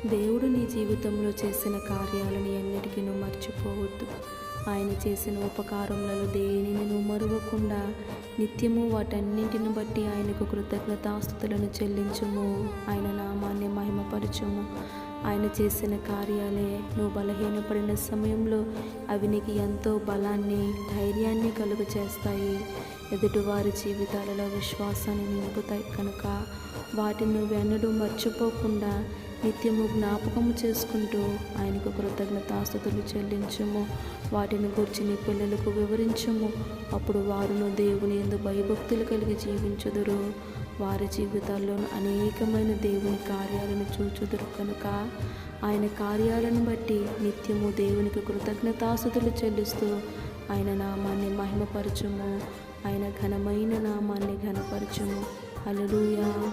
దేవుడు నీ జీవితంలో చేసిన కార్యాలను ఎన్నటికీ నువ్వు మర్చిపోవద్దు. ఆయన చేసిన ఉపకారములలో దేనిని నువ్వు మరువకుండా నిత్యము వాటన్నింటిని బట్టి ఆయనకు కృతజ్ఞతాస్తుతులను చెల్లించుము. ఆయన నామాన్ని మహిమపరచుము. ఆయన చేసిన కార్యాలే నువ్వు బలహీనపడిన సమయంలో అవి నీకు ఎంతో బలాన్ని, ధైర్యాన్ని కలుగ చేస్తాయి. ఎదుటివారి జీవితాలలో విశ్వాసాన్ని నింపుతాయి కనుక వాటిని నువ్వెన్నడూ మర్చిపోకుండా నిత్యము జ్ఞాపకము చేసుకుంటూ ఆయనకు కృతజ్ఞతాస్తుతులు చెల్లించుము. వాటిని గురించి నీ పిల్లలకు వివరించుము. అప్పుడు వారును దేవుని యందు భయభక్తులు కలిగి జీవించుదురు. వారి జీవితాల్లో అనేకమైన దేవుని కార్యాలను చూచుదురు కనుక ఆయన కార్యాలను బట్టి నిత్యము దేవునికి కృతజ్ఞతాస్తుతులు చెల్లిస్తూ ఆయన నామాన్ని మహిమపరచుము. ఆయన ఘనమైన నామాన్ని ఘనపరచుము. హల్లెలూయా.